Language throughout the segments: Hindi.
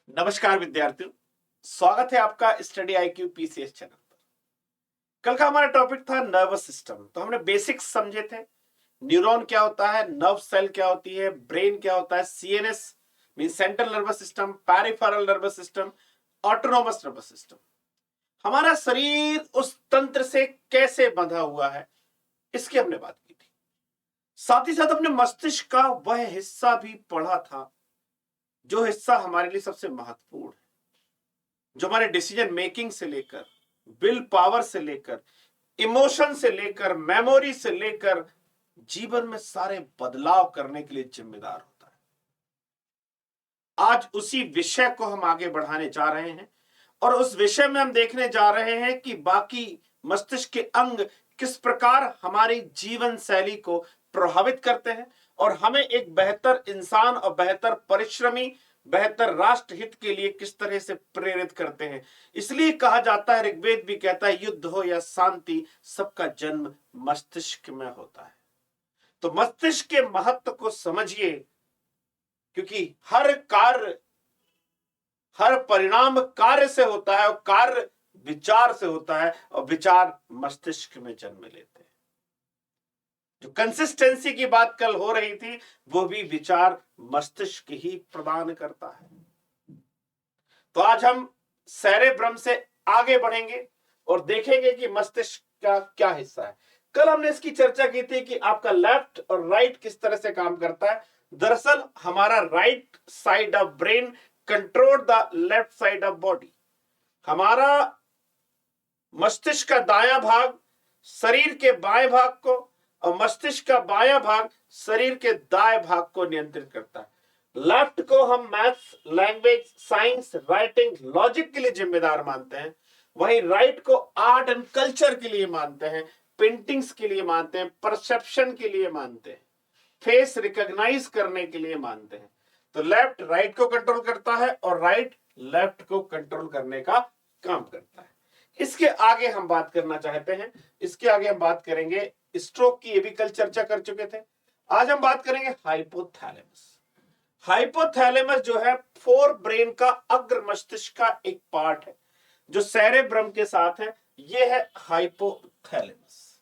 नमस्कार विद्यार्थियों, स्वागत है आपका स्टडी IQ PCS चैनल पर। कल का हमारा टॉपिक था नर्वस सिस्टम। तो हमने बेसिक्स समझे थे। न्यूरॉन क्या होता है, नर्व सेल क्या होती है, ब्रेन क्या होता है, CNS mean central nervous system, peripheral nervous system, autonomous nervous system. हमारा शरीर उस तंत्र से कैसे बंधा हुआ है, इसकी हमने बात की थी। साथ ही साथ हमने मस्तिष्क का वह हिस्सा भी पढ़ा था जो हिस्सा हमारे लिए सबसे महत्वपूर्ण है, जो हमारे डिसीजन मेकिंग से लेकर, विल पावर से लेकर, इमोशन से लेकर, मेमोरी से लेकर जीवन में सारे बदलाव करने के लिए जिम्मेदार होता है। आज उसी विषय को हम आगे बढ़ाने जा रहे हैं और उस विषय में हम देखने जा रहे हैं कि बाकी मस्तिष्क के अंग किस प्रकार हमारी जीवन शैली को प्रभावित करते हैं और हमें एक बेहतर इंसान और बेहतर परिश्रमी, बेहतर राष्ट्र हित के लिए किस तरह से प्रेरित करते हैं। इसलिए कहा जाता है, ऋग्वेद भी कहता है, युद्ध हो या शांति, सबका जन्म मस्तिष्क में होता है। तो मस्तिष्क के महत्व को समझिए, क्योंकि हर कार्य, हर परिणाम कार्य से होता है और कार्य विचार से होता है और विचार मस्तिष्क में जन्म लेते हैं। जो कंसिस्टेंसी की बात कल हो रही थी, वो भी विचार मस्तिष्क ही प्रदान करता है। तो आज हम सेरेब्रम से आगे बढ़ेंगे और देखेंगे कि मस्तिष्क का क्या हिस्सा है। कल हमने इसकी चर्चा की थी कि आपका लेफ्ट और राइट किस तरह से काम करता है। दरअसल हमारा right side of brain control the left side of body. हमारा मस्तिष्क का दायां भाग शरीर के बाएं भाग को और मस्तिष्क का बायां भाग शरीर के दाएं भाग को नियंत्रित करता है। लेफ्ट को हम maths, language, science, writing, logic के लिए जिम्मेदार मानते हैं, वहीं राइट को आर्ट एंड कल्चर के लिए मानते हैं, पेंटिंग्स के लिए मानते हैं, परसेप्शन के लिए मानते हैं, फेस रिकॉग्नाइज करने के लिए मानते हैं। तो लेफ्ट राइट को कंट्रोल करता है और राइट लेफ्ट को कंट्रोल करने का काम करता है। इसके आगे हम बात करना चाहते हैं, इसके आगे हम बात करेंगे स्ट्रोक की, ये भी कल चर्चा कर चुके थे। आज हम बात करेंगे हाइपोथैलेमस। हाइपोथैलेमस जो है फोर ब्रेन का अग्र मस्तिष्क का एक पार्ट है जो सेरेब्रम के साथ है। ये है हाइपोथैलेमस,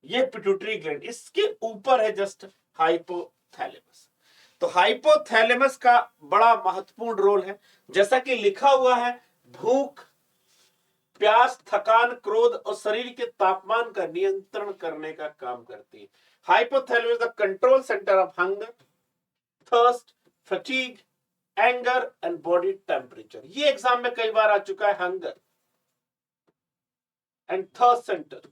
ये पिट्यूटरी ग्लैंड, इसके ऊपर है जस्ट हाइपोथैलेमस। तो हाइपोथैलेमस का बड़ा महत्वपूर्ण रोल है। जैसा कि लिखा हुआ है, भूख, प्यास, थकान, क्रोध और शरीर के तापमान का नियंत्रण करने का काम करती है। Hypothalamus the control centre of hunger, thirst, fatigue, anger and body temperature. ये एग्जाम में कई बार आ चुका है, हंगर एंड थर्स्ट सेंटर।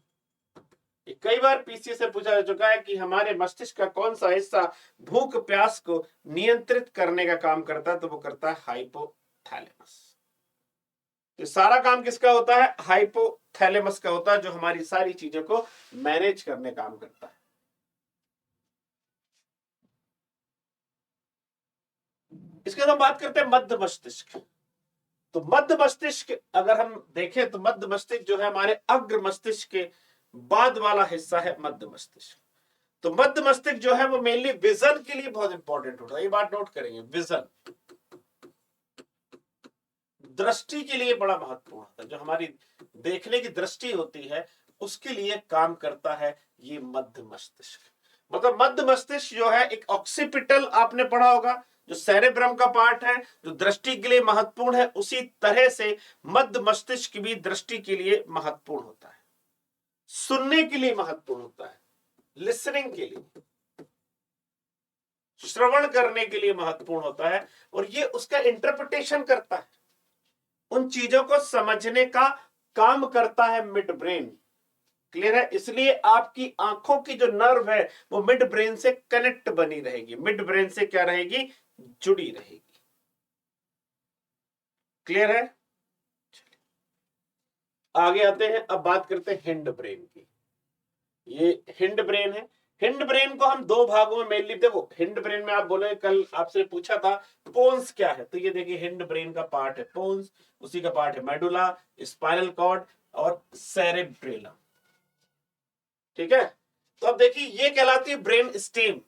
कई बार पीसी से पूछा जा चुका है कि हमारे मस्तिष्क का कौन सा हिस्सा भूख प्यास को नियंत्रित करने का काम करता है, तो वो करता है हाइपोथैलेमस। तो सारा काम किसका होता है? हाइपोथैलेमस का होता है, जो हमारी सारी चीजों को मैनेज करने काम करता है। इसके बाद हम बात करते हैं मध्य मस्तिष्क। तो मध्य मस्तिष्क अगर हम देखें तो मध्य मस्तिष्क जो है हमारे अग्र मस्तिष्क के बाद वाला हिस्सा है मध्य मस्तिष्क। तो मध्य मस्तिष्क जो है वो मेनली विजन के लिए बहुत इंपॉर्टेंट होता है। ये बात नोट करेंगे, विजन, दृष्टि के लिए बड़ा महत्वपूर्ण होता है। जो हमारी देखने की दृष्टि होती है उसके लिए काम करता है ये मध्य मस्तिष्क। मतलब मध्य मस्तिष्क जो है एक ऑक्सीपिटल, आपने पढ़ा होगा, जो सेरेब्रम का पार्ट है, जो दृष्टि के लिए महत्वपूर्ण है, उसी तरह से मध्य मस्तिष्क भी दृष्टि के लिए महत्वपूर्ण होता है, सुनने के लिए महत्वपूर्ण होता है, लिसनिंग के लिए, श्रवण करने के लिए महत्वपूर्ण होता है, और ये उसका इंटरप्रिटेशन करता है, उन चीजों को समझने का काम करता है मिड ब्रेन। क्लियर है? इसलिए आपकी आंखों की जो नर्व है वो मिड ब्रेन से कनेक्ट बनी रहेगी, मिड ब्रेन से क्या रहेगी? जुड़ी रहेगी। क्लियर है? आगे आते हैं, अब बात करते हैं हिंड ब्रेन की। ये हिंड ब्रेन है। हिंड ब्रेन को हम दो भागों में मेनली, देखो हिंड ब्रेन में आप बोले, कल आपसे पूछा था पोन्स क्या है, तो ये देखिए हिंड ब्रेन का पार्ट है पोन्स, उसी का पार्ट है मेडुला, स्पाइनल कॉर्ड और सेरेब्रेलम। ठीक है? तो अब देखिए ये कहलाती है ब्रेन स्टेम।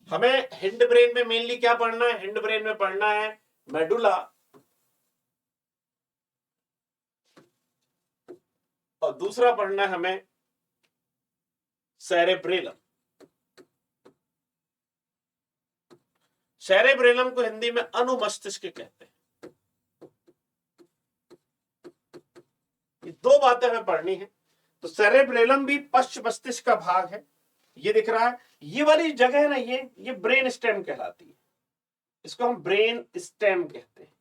हमें हिंड ब्रेन में मेनली क्या पढ़ना है? हिंड ब्रेन में पढ़ना है मेडुला और दूसरा पढ़ना है हमें सेरेब्रेलम। सेरेब्रेलम को हिंदी में अनुमस्तिष्क कहते हैं। ये दो बातें हमें पढ़नी है। तो सेरेब्रेलम भी पश्च मस्तिष्क का भाग है, ये दिख रहा है। ये वाली जगह है ना, ये ब्रेन स्टेम कहलाती है, इसको हम ब्रेन स्टेम कहते हैं।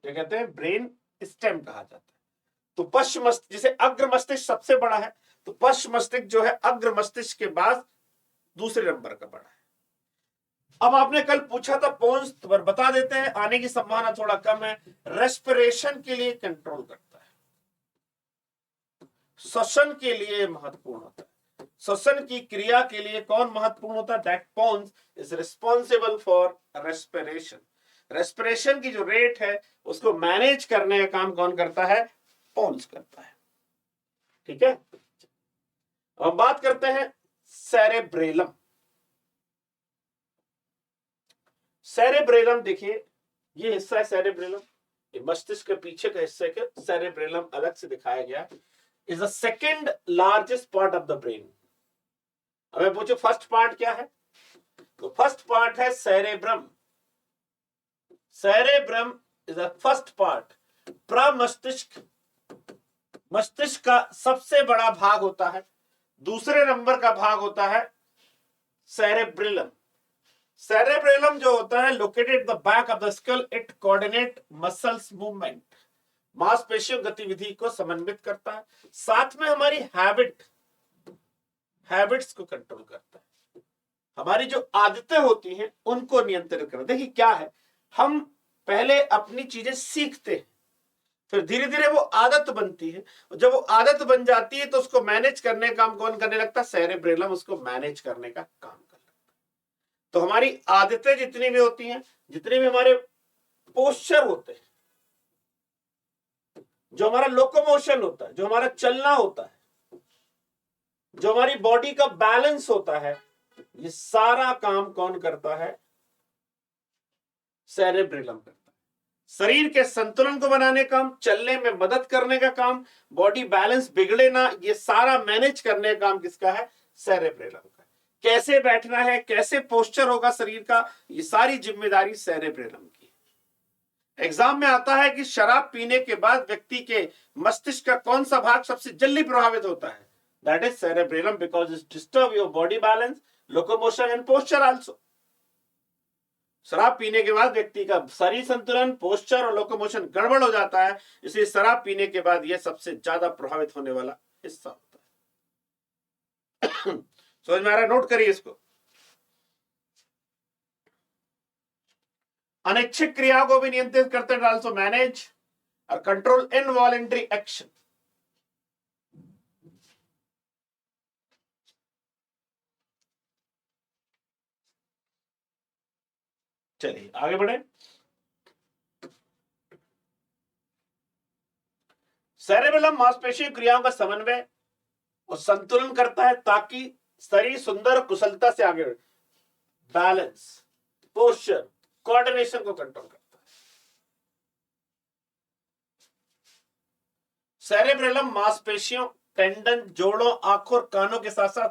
क्या कहते हैं? ब्रेन स्टेम कहा जाता है। तो पश्च मस्तिष्क, जिसे अग्र मस्तिष्क सबसे बड़ा है, तो पश्च मस्तिष्क जो है अग्र मस्तिष्क के बाद दूसरे नंबर का बड़ा है। अब आपने कल पूछा था पोन्स, पर बता देते हैं, आने की संभावना थोड़ा कम है। रेस्पिरेशन के लिए कंट्रोल करता है, श्वसन के लिए महत्वपूर्ण होता है। श्वसन की क्रिया के लिए कौन महत्वपूर्ण होता है? That pons is responsible for respiration. Respiration की जो रेट है उसको मैनेज करने का काम कौन करता है? पोन्स करता है। ठीक है, अब बात करते हैं सेरेब्रेलम। सेरेब्रेलम देखिए, ये हिस्सा है सेरेब्रेलम, ये मस्तिष्क के पीछे का हिस्सा है। सेरेब्रेलम अलग से दिखाया गया, is the second largest part of the brain. हमें पूछो फर्स्ट पार्ट क्या है, तो फर्स्ट पार्ट है cerebrum. Cerebrum is the first part. प्रमस्तिष्क, मस्तिष्क का सबसे बड़ा भाग होता है, दूसरे नंबर का भाग होता है सेरेब्रेलम। सेरेब्रेलम जो होता है located the back of the skull, it coordinate muscles movement, मांसपेशियों गतिविधि को समन्वित करता है, साथ में हमारी हैबिट्स को कंट्रोल करता है। हमारी जो आदतें होती हैं उनको नियंत्रित करता है। देखिए क्या है, हम पहले अपनी चीजें सीखते हैं, फिर धीरे धीरे वो आदत बनती है, और जब वो आदत बन जाती है तो उसको मैनेज करने का काम कौन करने लगता है? सेरेब्रेलम उसको मैनेज करने का काम कर लगता है। तो हमारी आदतें जितनी भी होती हैं, जितने भी हमारे पोस्चर होते हैं, जो हमारा लोकोमोशन होता है, जो हमारा चलना होता है, जो हमारी बॉडी का बैलेंस होता है, ये सारा काम कौन करता है? सेरेब्रेलम करता है। शरीर के संतुलन को बनाने का काम, चलने में मदद करने का काम, बॉडी बैलेंस बिगड़े ना, ये सारा मैनेज करने का काम किसका है? सेरेब्रेलम का। कैसे बैठना है, कैसे पोस्चर होगा शरीर का, ये सारी जिम्मेदारी सेरेब्रेलम की। एग्जाम में आता है कि शराब पीने के बाद व्यक्ति के मस्तिष्क का कौन सा भाग सबसे जल्दी प्रभावित होता है? That is cerebellum, because it disturb your body balance, locomotion and posture also. शराब पीने के बाद व्यक्ति का शरीर संतुलन, पोस्चर और लोकोमोशन गड़बड़ हो जाता है, इसलिए शराब पीने के बाद यह सबसे ज्यादा प्रभावित होने वाला हिस्सा होता है। समझ में आ रहा है? नोट करिए इसको। अनैच्छिक क्रिया को भी नियंत्रित करते हैं, आल्सो मैनेज और कंट्रोल इनवॉलेंटरी एक्शन। चलिए आगे बढ़े। सेरेबेलम मांसपेशी क्रियाओं का समन्वय और संतुलन करता है ताकि शरीर सुंदर कुशलता से आगे बढ़े। बैलेंस, पोस्चर, कोऑर्डिनेशन को कंट्रोल करता है। सेरेब्रेलम मांसपेशियों, टेंडन, जोड़ों, आंखों और कानों के साथ साथ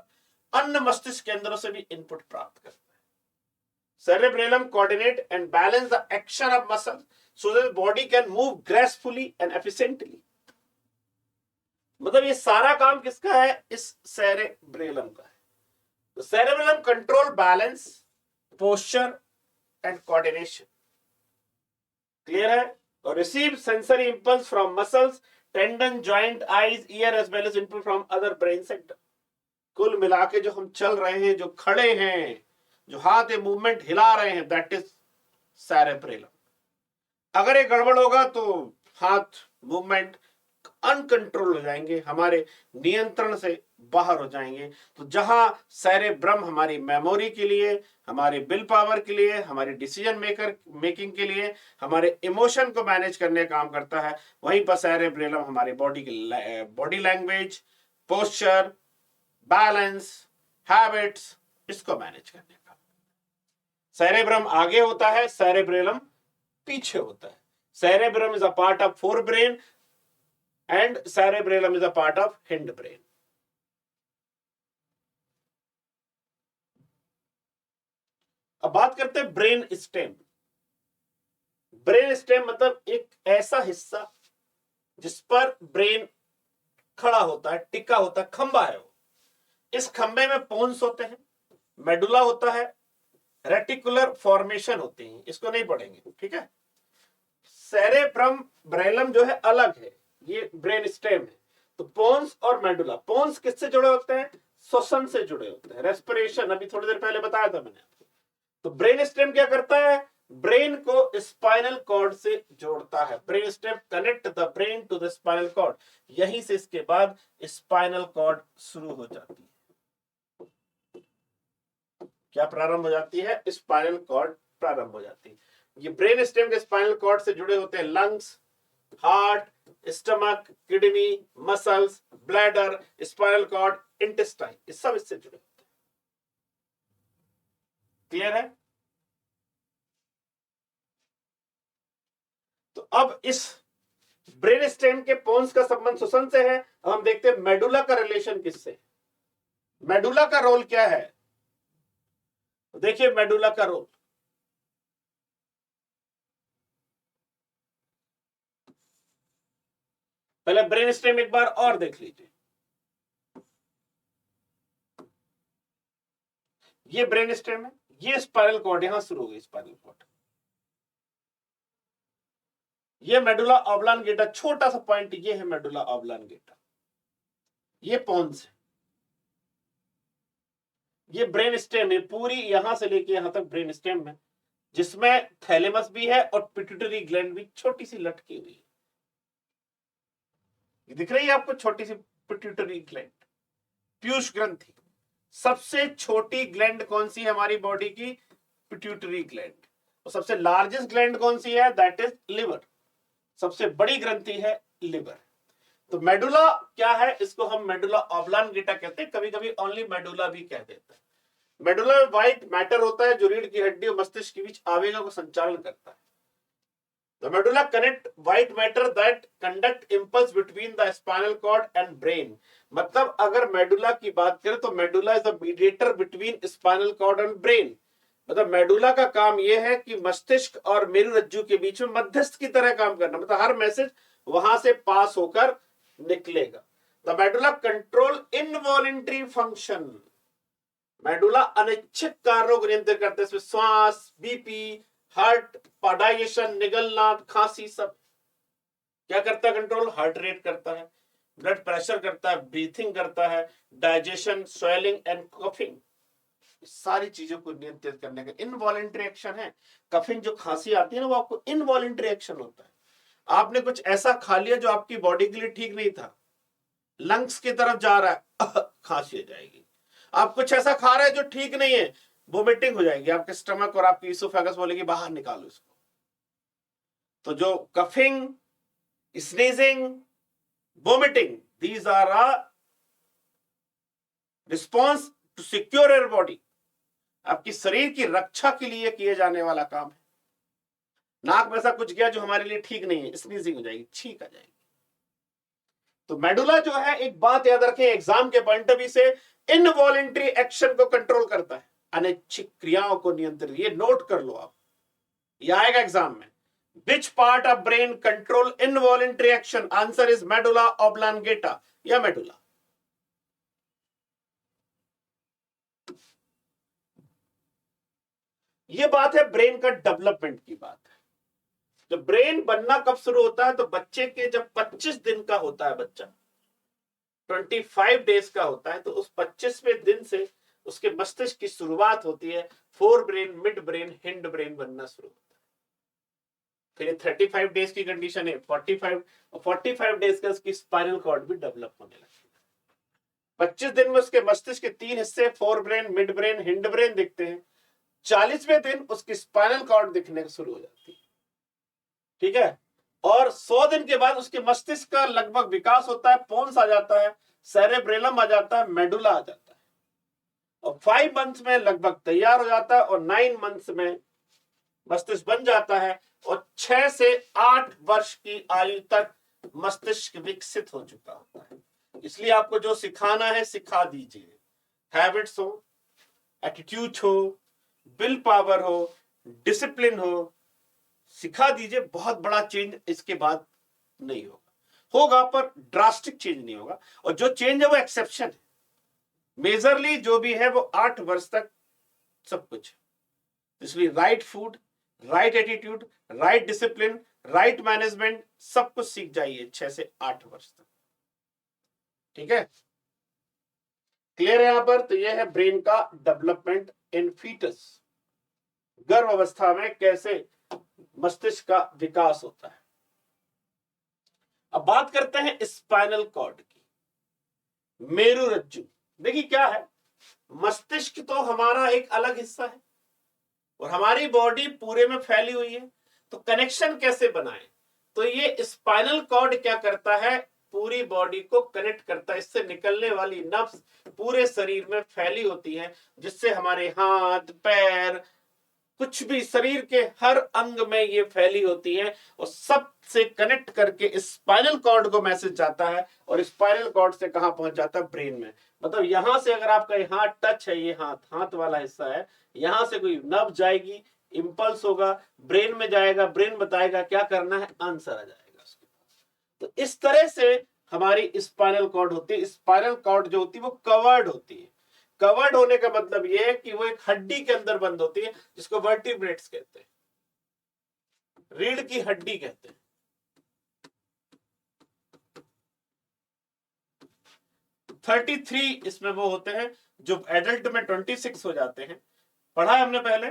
अन्य मस्तिष्क केंद्रों से भी इनपुट प्राप्त करता है। Cerebellum coordinate and balance the action of muscles so that the body can move gracefully and efficiently. मतलब ये सारा काम किसका है? इस सेरेब्रेलम का है। तो cerebellum control balance, posture and coordination. Clear है? और receive sensory impulse from muscles, tendon, joint, eyes, ear as well as input from other brain center. कुल मिला के जो हम चल रहे हैं, जो खड़े हैं, जो हाथ ये मूवमेंट हिला रहे हैं, दैट इज सेरेब्रेलम। अगर ये गड़बड़ होगा तो हाथ मूवमेंट अनकंट्रोल हो जाएंगे, हमारे नियंत्रण से बाहर हो जाएंगे। तो जहां सेरेब्रम हमारी मेमोरी के लिए, हमारे विल पावर के लिए, हमारे डिसीजन मेकिंग के लिए, हमारे इमोशन को मैनेज करने का काम करता है, वहीं पर सेरेब्रेलम हमारी बॉडी की body language, posture, balance, habits, इसको मैनेज करने का। सेरेब्रम आगे होता है, सेरेब्रेलम पीछे होता है। Cerebrum is a part of forebrain and cerebellum is a part of hindbrain. अब बात करते हैं ब्रेन स्टेम। ब्रेन स्टेम मतलब एक ऐसा हिस्सा जिस पर ब्रेन खड़ा होता है, टिका होता है, खंबा है वो। इस खंबे में पोन्स होते हैं, मेडुला होता है, रेटिकुलर फॉर्मेशन होते हैं, इसको नहीं पढ़ेंगे, ठीक है। सेरेब्रम ब्रेलम जो है अलग है, ये ब्रेन स्टेम है। तो पोन्स और मेडुला, पोन्स किससे जुड़े होते हैं? श्वसन से जुड़े होते हैं, रेस्पिरेशन, अभी थोड़ी देर पहले बताया था मैंने। तो ब्रेन स्टेम क्या करता है? ब्रेन को स्पाइनल कॉर्ड से जोड़ता है। Brain stem connect the brain to the spinal cord. यहीं से इसके बाद स्पाइनल कॉर्ड शुरू हो जाती है। क्या प्रारंभ हो जाती है? स्पाइनल कॉर्ड प्रारंभ हो जाती है। ये ब्रेन स्टेम के स्पाइनल कॉर्ड से जुड़े होते हैं lungs, heart, stomach, kidney, muscles, bladder, spinal cord, intestine, ये सब इससे जुड़े होते हैं। क्लियर है? तो अब इस ब्रेन स्टेम के पोन्स का संबंध श्वसन से है। अब हम देखते हैं मेडुला का रिलेशन किससे। मेडुला का रोल क्या है? देखिए मेडुला का रोल, पहले ब्रेन स्टेम एक बार और देख लीजिए। ये ब्रेन स्टेम है, ये स्पाइनल कॉर्ड, यहां शुरू हो गई स्पाइनल कॉर्ड। ये मेडुला ऑब्लांगेटा, छोटा सा पॉइंट ये है मेडुला ऑब्लांगेटा। ये पोन्स है, ये ब्रेन स्टेम है, पूरी यहां से लेके यहां तक ब्रेन स्टेम है, जिसमें थैलेमस भी है और पिट्यूटरी ग्लैंड भी छोटी सी लटकी हुई है। दिख रही है आपको छोटी सी पिट्यूटरी ग्लैंड, पीयूष ग्रंथि। सबसे छोटी ग्लैंड कौन सी है हमारी बॉडी की? Pituitary gland. और सबसे लार्जेस्ट ग्लैंड कौन सी है? That is liver. सबसे बड़ी ग्रंथि है लिवर। तो मेडुला क्या है? इसको हम मेडुला ऑब्लांगेटा कहते हैं, कभी कभी ओनली मेडुला भी कह देते हैं। मेडुला में व्हाइट मैटर होता है जो रीढ़ की हड्डी और मस्तिष्क के बीच आवेगों का संचालन करता है। The medulla connect white matter that conduct impulse between the spinal cord and brain। मतलब अगर मेडुला की बात करें तो medulla is the mediator between spinal cord and brain. मतलब मेडुला का काम यह है कि मस्तिष्क और मेरुरज्जु के बीच में मध्यस्थ की तरह काम करना, मतलब हर मैसेज वहां से पास होकर निकलेगा। The medulla control involuntary function. Medulla अनिच्छित कार्यों को नियंत्रित करते हैं, इसमें श्वास, बीपी, हार्ट, डाइजेशन, निगलना, खांसी, सब क्या करता है? कंट्रोल। हार्ट रेट करता है, ब्लड प्रेशर करता है, ब्रीथिंग करता है, डाइजेशन, स्वेलिंग एंड कफिंग, सारी चीजों को नियंत्रित करने का इनवॉलेंटरी एक्शन है। कफिंग जो खांसी आती है ना, वो आपको इनवॉलेंटरी एक्शन होता है। आपने कुछ ऐसा खा लिया जो आपकी बॉडी के लिए ठीक नहीं था, लंग्स की तरफ जा रहा है, खांसी हो जाएगी। आप कुछ ऐसा खा रहे हैं जो ठीक नहीं है, वोमिटिंग हो जाएगी, आपके स्टमक और आपकी इसोफेगस बोलेगी बाहर निकालो इसको। तो जो coughing, sneezing, vomiting, these are a response to secure your body. आपकी शरीर की रक्षा के लिए किए जाने वाला काम है। नाक में ऐसा कुछ गया जो हमारे लिए ठीक नहीं है, स्नीजिंग हो जाएगी, छींक आ जाएगी। तो मेडुला जो है, एक बात याद रखें एग्जाम के पॉइंट ऑफ व्यू से, इनवॉलेंटरी एक्शन को कंट्रोल करता है, अनैच्छिक क्रियाओं को नियंत्रित। ये नोट कर लो आप, ये आएगा एग्जाम में। Which part of brain control involuntary action? Answer is medulla oblongata या मेडुला। ये बात है ब्रेन का डेवलपमेंट की बात है। जब ब्रेन बनना कब शुरू होता है? तो बच्चे के जब 25 दिन का होता है बच्चा, 25 डेज का होता है, तो उस 25वें दिन से उसके मस्तिष्क की शुरुआत होती है। Fore brain, mid brain, hind brain बनना शुरू होता है। फिर 35 डेज की कंडीशन है, 45 डेज का उसकी स्पाइनल कॉर्ड भी डेवलप होने लगती है। 25 दिन में उसके मस्तिष्क के 3 हिस्से, fore brain, mid brain, hind brain दिखते हैं। 40वें दिन उसकी स्पाइनल कॉर्ड दिखने शुरू हो जाती है, ठीक है। और 100 दिन के बाद उसके मस्तिष्क का लगभग विकास होता है, पोन्स आ जाता है, सेरेब्रेलम आ जाता है, मेडुला आ जाता है। और 5 मंथ्स में लगभग तैयार हो जाता है और 9 मंथ्स में मस्तिष्क बन जाता है और 6 से 8 वर्ष की आयु तक मस्तिष्क विकसित हो चुका होता है। इसलिए आपको जो सिखाना है सिखा दीजिए। हैबिट्स हो, एटीट्यूड हो, विल पावर हो, डिसिप्लिन हो, सिखा दीजिए। बहुत बड़ा चेंज इसके बाद नहीं होगा पर ड्रास्टिक चेंज नहीं होगा। और जो चेंज है वो एक्सेप्शन है। मेजरली जो भी है वो 8 वर्ष तक सब कुछ है। इसलिए right food, right attitude, right discipline, right management सब कुछ सीख जाइए 6 से 8 वर्ष तक। ठीक है, क्लियर है यहां पर? तो यह है ब्रेन का डेवलपमेंट इन फीटस, गर्भ अवस्था में कैसे मस्तिष्क का विकास होता है। अब बात करते हैं स्पाइनल कॉर्ड की, मेरुरज्जु। देखिए क्या है, मस्तिष्क तो हमारा एक अलग हिस्सा है और हमारी बॉडी पूरे में फैली हुई है। तो कनेक्शन कैसे बनाएं? तो ये स्पाइनल कॉर्ड क्या करता है, पूरी बॉडी को कनेक्ट करता है। इससे निकलने वाली नर्व्स पूरे शरीर में फैली होती है, जिससे हमारे हाथ पैर कुछ भी शरीर के हर अंग में ये फैली होती है और सबसे कनेक्ट करके स्पाइनल कॉर्ड को मैसेज जाता है और स्पाइनल कॉर्ड से कहां पहुंच जाता है, ब्रेन में। मतलब यहां से अगर आपका हाथ टच है, ये हाथ वाला हिस्सा है, यहां से कोई नर्व जाएगी, इंपल्स होगा, ब्रेन में जाएगा, ब्रेन बताएगा क्या करना है, आंसर आ जाएगा उसके पास। तो इस तरह से हमारी स्पाइनल कॉर्ड होती है। स्पाइनल कॉर्ड जो होती है वो कवर्ड होती है। कवर्ड होने का मतलब यह है कि वो एक हड्डी के अंदर बंद होती है, जिसको वर्टिब्रेट्स कहते हैं, रीढ़ की हड्डी कहते हैं। 33 इसमें वो होते हैं जो एडल्ट में 26 हो जाते हैं। पढ़ा है हमने पहले।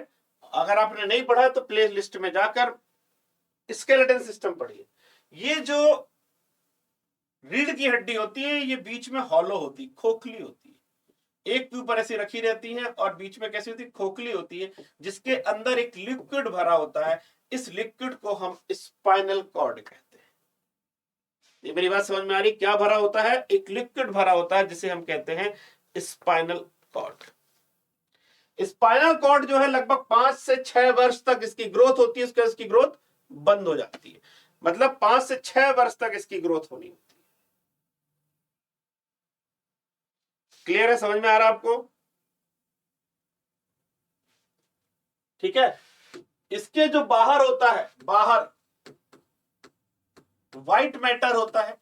अगर आपने नहीं पढ़ा है तो प्ले लिस्ट में जाकर स्केलेटन सिस्टम पढ़िए। ये जो रीढ़ की हड्डी होती है ये बीच में हॉलो होती, खोखली होती है, एक के ऊपर ऐसी रखी रहती है और बीच में कैसी होती है, खोखली होती है, जिसके अंदर एक लिक्विड भरा होता है। इस लिक्विड को हम स्पाइनल कॉर्ड कहते हैं। ये मेरी बात समझ में आ रही? क्या भरा होता है? एक लिक्विड भरा होता है जिसे हम कहते हैं स्पाइनल कॉर्ड। स्पाइनल कॉर्ड जो है लगभग 5 से 6 वर्ष तक इसकी ग्रोथ होती है, उसके इसकी ग्रोथ बंद हो जाती है। मतलब 5 से 6 वर्ष तक इसकी ग्रोथ होनी होती है। क्लियर है? समझ में आ रहा है आपको? ठीक है। इसके जो बाहर होता है, बाहर व्हाइट मैटर होता है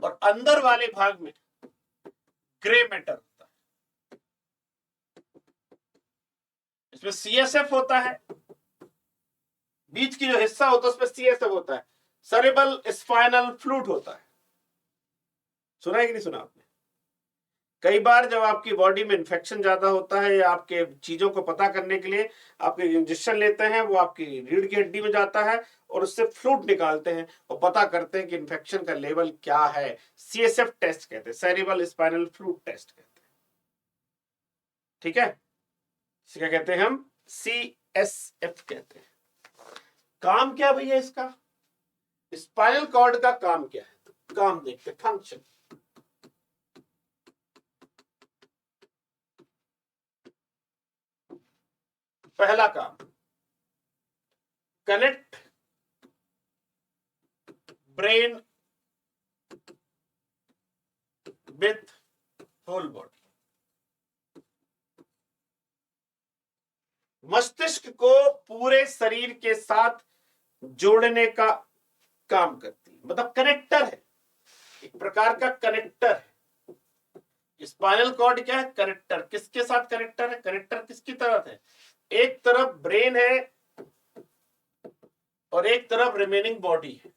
और अंदर वाले भाग में ग्रे मैटर होता है। इसमें सीएसएफ होता है, बीच की जो हिस्सा होता है उसमें सीएसएफ होता है, सेरेब्रल स्पाइनल फ्लूइड होता है। सुना है कि नहीं सुना आपने? कई बार जब आपकी बॉडी में इन्फेक्शन ज्यादा होता है या आपके चीजों को पता करने के लिए आपके इंजेक्शन लेते हैं, वो आपकी रीढ़ की हड्डी में जाता है और उससे फ्लूइड निकालते हैं और पता करते हैं कि इन्फेक्शन का लेवल क्या है। सीएसएफ टेस्ट कहते हैं, सेरेब्रल स्पाइनल फ्लूइड टेस्ट कहते हैं। ठीक है, क्या कहते हैं हम? सीएसएफ कहते हैं। काम क्या भैया इसका? स्पाइनल कॉर्ड का काम क्या है? तो काम देखते, फंक्शन। पहला काम, connect brain with whole body. मस्तिष्क को पूरे शरीर के साथ जोड़ने का काम करती है, मतलब कनेक्टर है, एक प्रकार का कनेक्टर है। स्पाइनल कॉर्ड क्या है? कनेक्टर। किसके साथ कनेक्टर है? कनेक्टर किसकी तरफ है? एक तरफ ब्रेन है और एक तरफ रिमेनिंग बॉडी है।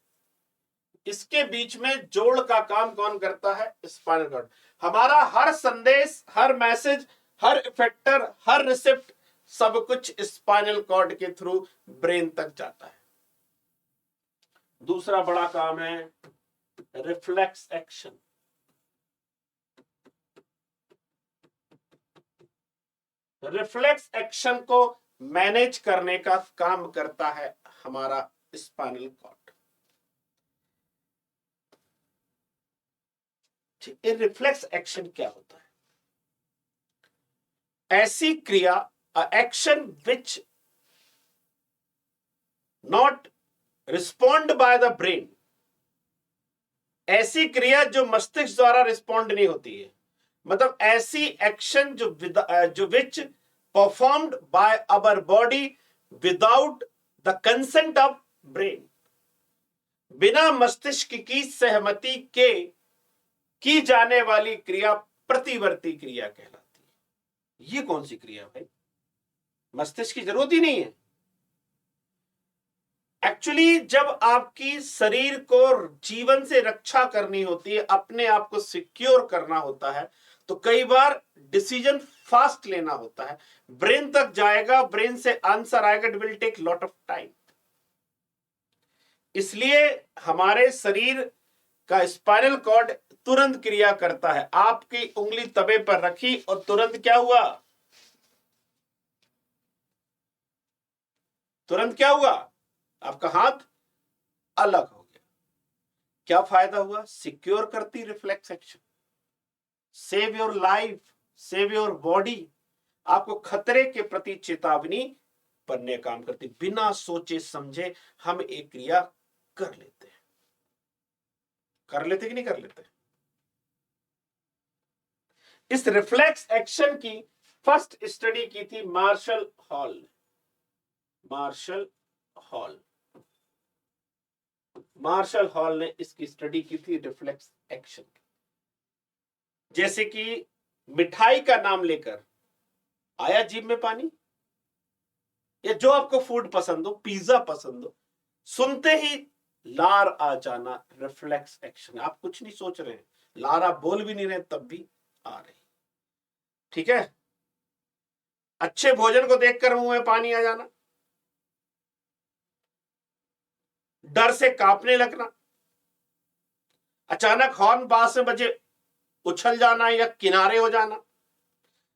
इसके बीच में जोड़ का काम कौन करता है? Spinal cord. हमारा हर संदेश, हर मैसेज, हर इफेक्टर, हर रिसिप्ट, सब कुछ स्पाइनल कॉर्ड के थ्रू ब्रेन तक जाता है। दूसरा बड़ा काम है रिफ्लेक्स एक्शन। रिफ्लेक्स एक्शन को मैनेज करने का काम करता है हमारा स्पाइनल कॉर्ड। ये रिफ्लेक्स एक्शन क्या होता है? ऐसी क्रिया, action which not respond by the brain, ऐसी क्रिया जो मस्तिष्क द्वारा रिस्पॉन्ड नहीं होती है, मतलब ऐसी एक्शन जो which performed by our body without the consent of brain, बिना मस्तिष्क की सहमति के की जाने वाली क्रिया प्रतिवर्ती क्रिया कहलाती है। ये कौन सी क्रिया भाई? मस्तिष्क की जरूरत ही नहीं है। एक्चुअली जब आपकी शरीर को जीवन से रक्षा करनी होती है, अपने आप को सिक्योर करना होता है, तो कई बार डिसीजन फास्ट लेना होता है, ब्रेन तक जाएगा, ब्रेन से आंसर आएगा, it will take lot of time. इसलिए हमारे शरीर का स्पाइनल कॉर्ड तुरंत क्रिया करता है। आपकी उंगली तवे पर रखी और तुरंत क्या हुआ? तुरंत क्या हुआ? आपका हाथ अलग हो गया। क्या फायदा हुआ? सिक्योर करती reflex action, save your life, save your body, आपको खतरे के प्रति चेतावनी बनने काम करती। बिना सोचे समझे हम एक क्रिया कर लेते हैं। कर लेते कि नहीं कर लेते? इस रिफ्लेक्स एक्शन की फर्स्ट स्टडी की थी मार्शल हॉल ने। मार्शल हॉल ने इसकी स्टडी की थी, रिफ्लेक्स एक्शन। जैसे कि मिठाई का नाम लेकर आया जीभ में पानी, या जो आपको फूड पसंद हो, पिज्जा पसंद हो, सुनते ही लार आ जाना, रिफ्लेक्स एक्शन। आप कुछ नहीं सोच रहे हैं, लार आप बोल भी नहीं रहे, तब भी आ रही। ठीक है? अच्छे भोजन को देखकर मुंह में पानी आ जाना, डर से कांपने लगना, अचानक हॉर्न 12 बजे उछल जाना या किनारे हो जाना,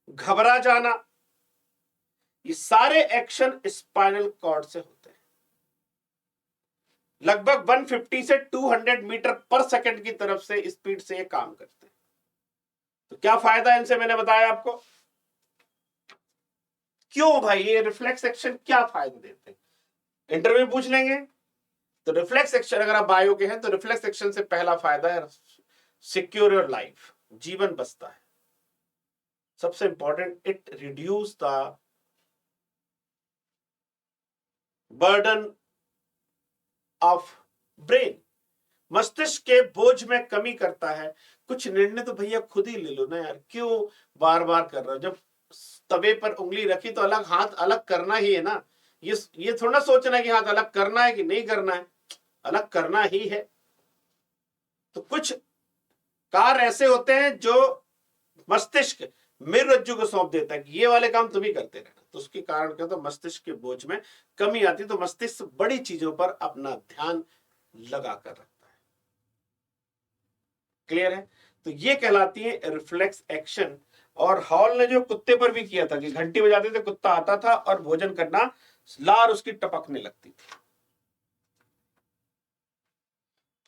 घबरा जाना, ये सारे एक्शन स्पाइनल कॉर्ड से होते हैं। लगभग 150 से 200 मीटर पर सेकंड की तरफ से स्पीड से ये काम करते हैं। तो क्या फायदा है इनसे? मैंने बताया आपको। क्यों भाई ये रिफ्लेक्स एक्शन क्या फायदे देते हैं? इंटरव्यू पूछ लेंगे। तो रिफ्लेक्स एक्शन, अगर आप बायो के हैं तो रिफ्लेक्स एक्शन से पहला फायदा है सिक्योर योर लाइफ, जीवन बचता है। सबसे important, it reduce the burden of brain, मस्तिष्क के बोझ में कमी करता है। कुछ निर्णय तो भैया खुद ही ले लो ना यार, क्यों बार बार कर रहे हो? जब तवे पर उंगली रखी तो अलग हाथ अलग करना ही है ना। ये थोड़ा सोचना कि हाथ अलग करना है कि नहीं करना है, अलग करना ही है। तो कुछ कार्य ऐसे होते हैं जो मस्तिष्क मेरुरज्जु को सौंप देता है कि ये वाले काम तुम ही करते रहना। तो उसके कारण क्या, तो मस्तिष्क के बोझ में कमी आती, तो मस्तिष्क बड़ी चीजों पर अपना ध्यान लगा कर रखता है। क्लियर है? तो ये कहलाती है रिफ्लेक्स एक्शन। और हॉल ने जो कुत्ते पर भी किया था कि घंटी बजाते थे, कुत्ता आता था और भोजन करना, लार उसकी टपकने लगती थी।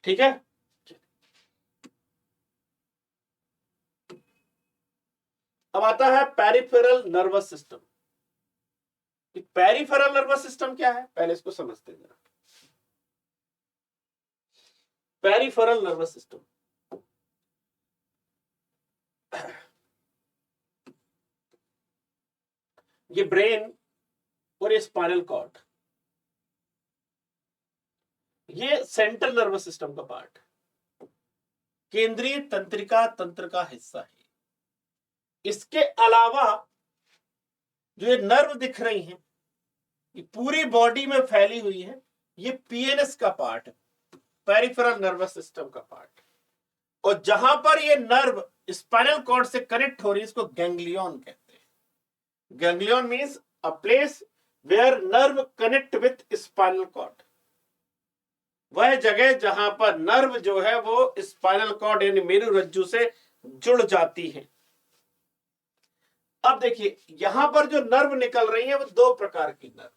ठीक है? अब आता है peripheral nervous system. Peripheral nervous system क्या है, पहले इसको समझते हैं जरा। पेरिफेरल नर्वस सिस्टम, ये ब्रेन और ये स्पाइनल कॉर्ड, ये सेंट्रल नर्वस सिस्टम का पार्ट है, केंद्रीय तंत्रिका तंत्र का हिस्सा है। इसके अलावा जो ये नर्व दिख रही हैं, ये पूरी बॉडी में फैली हुई है, ये पीएनएस का पार्ट है, पेरिफेरल नर्वस सिस्टम का पार्ट। और जहां पर ये नर्व स्पाइनल कॉर्ड से कनेक्ट हो रही है, इसको गैंग्लियन कहते हैं। Ganglion means a place where nerve connect with spinal cord, वह जगह जहां पर नर्व जो है वो स्पाइनल कॉर्ड यानी मेरुरज्जु से जुड़ जाती है। अब देखिए यहां पर जो नर्व निकल रही है वो दो प्रकार की नर्व,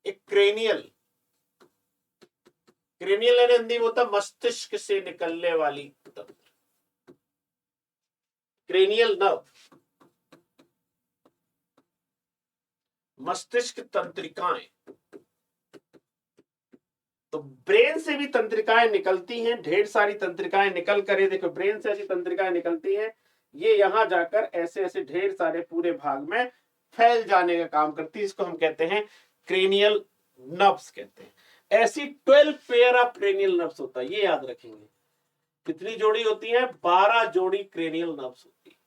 एक क्रेनियल, क्रेनियल यानी हिंदी में होता मस्तिष्क से निकलने वाली तंत्र, क्रेनियल नर्व, मस्तिष्क तंत्रिकाएं। तो ब्रेन से भी तंत्रिकाएं निकलती हैं, ढेर सारी तंत्रिकाएं निकल कर, ये देखो ब्रेन से ऐसी तंत्रिकाएं निकलती हैं, ये यहां जाकर ऐसे ऐसे ढेर सारे पूरे भाग में फैल जाने का काम करती है। इसको हम कहते हैं क्रेनियल नर्व्स कहते हैं। ऐसी 12 पेयर ऑफ क्रेनियल नर्व्स होता है, ये याद रखेंगे। कितनी जोड़ी होती है? 12 जोड़ी क्रेनियल नर्व्स होती है।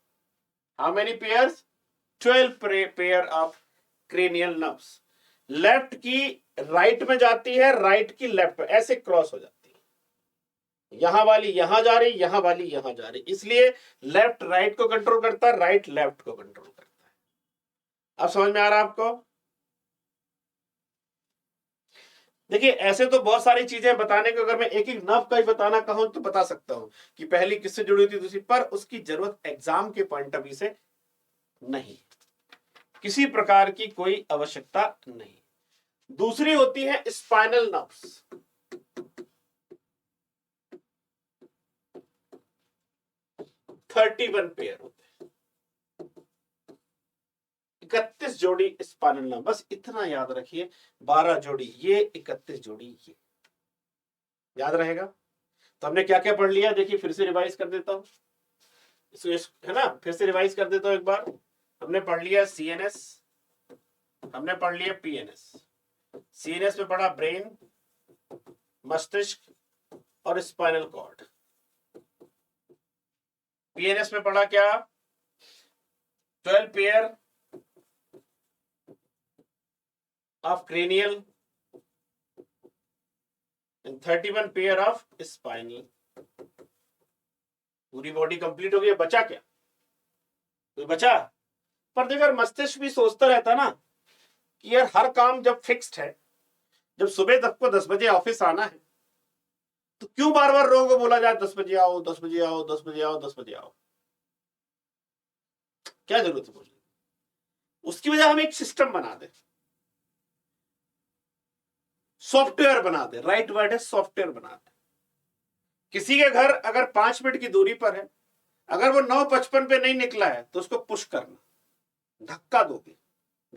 How many pairs? 12 pair of cranial nerves. Left की राइट में जाती है, राइट की लेफ्ट में, ऐसे क्रॉस हो जाती है। यहां वाली यहां जा रही, यहां वाली यहां जा रही, इसलिए लेफ्ट राइट को कंट्रोल करता है, राइट लेफ्ट को कंट्रोल करता है। अब समझ में आ रहा है आपको? देखिए ऐसे तो बहुत सारी चीजें बताने को, अगर मैं एक एक नर्व का ही बताना कहूं तो बता सकता हूं कि पहली किससे जुड़ी थी दूसरी, पर उसकी जरूरत एग्जाम के पॉइंट ऑफ व्यू से नहीं, किसी प्रकार की कोई आवश्यकता नहीं। दूसरी होती है स्पाइनल नर्व्स। थर्टी 31 पेयर होते हैं, 31 जोड़ी स्पाइनल नर्व। बस इतना याद रखिए, 12 जोड़ी ये, 31 जोड़ी ये, याद रहेगा। तो हमने क्या क्या पढ़ लिया, देखिए फिर से रिवाइज कर देता हूं इसको, है ना, फिर से रिवाइज कर देता हूं एक बार। हमने पढ़ लिया सीएनएस, हमने पढ़ लिया पीएनएस। सीएनएस में पढ़ा ब्रेन, मस्तिष्क और स्पाइनल कॉर्ड। पीएनएस में पढ़ा क्या? 12 pair of cranial and 31 pair of spinal. पूरी बॉडी कंप्लीट हो गई, बचा क्या? कोई बचा? पर देखो मस्तिष्क भी सोचता रहता ना कि यार हर काम जब फिक्स्ड है, जब सुबह तक को 10 बजे ऑफिस आना है, तो क्यों बार बार लोगों को बोला जाए 10 बजे आओ, 10 बजे आओ, 10 बजे आओ, 10 बजे आओ? क्या जरूरत है बोलने? उसकी वजह हम एक सिस्टम बना दे, सॉफ्टवेयर बना दे, राइट वर्ड है सॉफ्टवेयर बना दे। किसी के घर अगर 5 मिनट की दूरी पर है, अगर वो 9:55 पे नहीं निकला है तो उसको पुश करना, धक्का दोगे,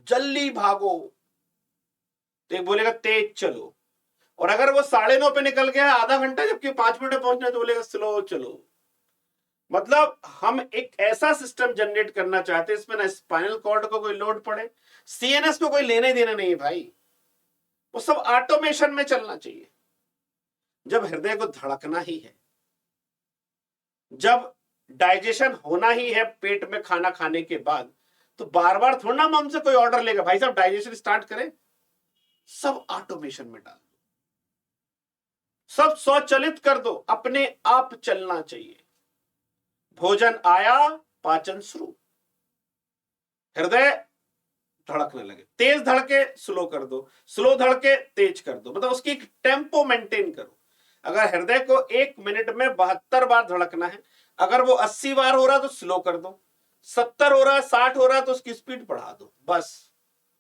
जल्दी भागो, तो एक बोलेगा तेज चलो। और अगर वो 9:30 पे निकल गया है आधा घंटा, जबकि 5 मिनट में पहुंचना है, तो बोलेगा स्लो चलो। मतलब हम एक ऐसा सिस्टम जनरेट करना चाहते हैं इसमें ना स्पाइनल कॉर्ड को कोई लोड पड़े, सीएनएस को कोई लेने देना नहीं है भाई, वो सब ऑटोमेशन में चलना चाहिए। जब हृदय को धड़कना ही है, जब डाइजेशन होना ही है पेट में खाना खाने के बाद, तो बार बार थोड़ा ना हमसे कोई ऑर्डर लेगा भाई साहब डाइजेशन स्टार्ट करें। सब ऑटोमेशन में डाल दो, सब स्वचालित कर दो, अपने आप चलना चाहिए। भोजन आया, पाचन शुरू, हृदय धड़कने लगे, तेज धड़के स्लो कर दो, स्लो धड़के तेज कर दो, मतलब उसकी एक टेम्पो मेंटेन करो। अगर हृदय को 1 मिनट में 72 बार धड़कना है, अगर वो 80 बार हो रहा तो स्लो कर दो, 70 हो रहा, 60 हो रहा तो उसकी स्पीड बढ़ा दो, बस।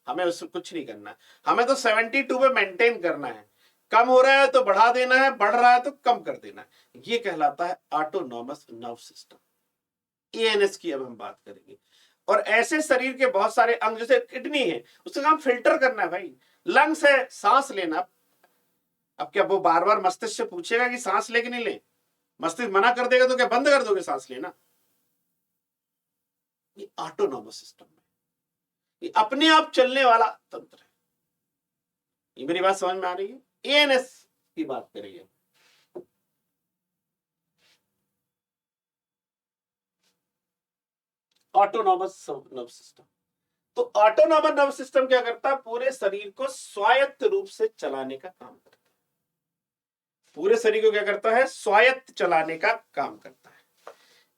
हमें उससे कुछ नहीं करना है, हमें तो 72 पे मेंटेन करना है। कम हो रहा है तो बढ़ा देना है, बढ़ रहा है तो कम कर देना है। ये कहलाता है ऑटोनॉमस नर्व सिस्टम। एएनएस की अब हम बात करेंगे। और ऐसे शरीर के बहुत सारे अंग, जैसे किडनी है, उसका काम फिल्टर करना है भाई। लंग्स है, सांस लेना। अब क्या वो बार बार मस्तिष्क से पूछेगा कि सांस ले कि नहीं ले? मस्तिष्क मना कर देगा तो क्या बंद कर दोगे सांस लेना? ये ऑटोनॉमस सिस्टम है, ये अपने आप चलने वाला तंत्र है। ये मेरी बात समझ में आ रही है? एएनएस की बात करेंगे। Autonomous nerve system. तो ऑटोनॉमस नर्व सिस्टम क्या करता है? पूरे शरीर को स्वायत्त रूप से चलाने का काम करता है। पूरे शरीर को क्या करता है? स्वायत्त चलाने का काम करता है।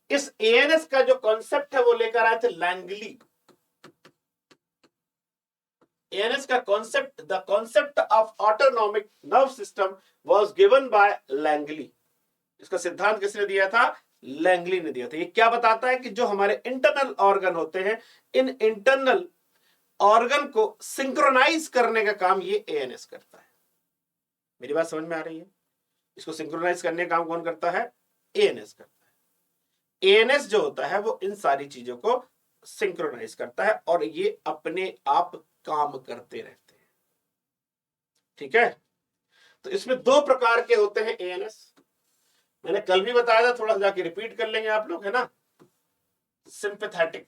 इस एएनएस का जो कॉन्सेप्ट है वो लेकर आए थे लैंगली। एएनएस का concept, the concept of autonomic nerve system was given by Langley. इसका सिद्धांत किसने दिया था? लैंगली ने दिया था। ये क्या बताता है कि जो हमारे इंटरनल ऑर्गन होते हैं, इन इंटरनल ऑर्गन को सिंक्रोनाइज करने का काम ये एएनएस करता है। मेरी बात समझ में आ रही है? इसको सिंक्रोनाइज करने का काम कौन करता है? एएनएस करता है। एएनएस जो होता है वो इन सारी चीजों को सिंक्रोनाइज करता है और ये अपने आप काम करते रहते हैं। ठीक है, तो इसमें दो प्रकार के होते हैं एएनएस। मैंने कल भी बताया था, थोड़ा जाके रिपीट कर लेंगे आप लोग, है ना। Sympathetic,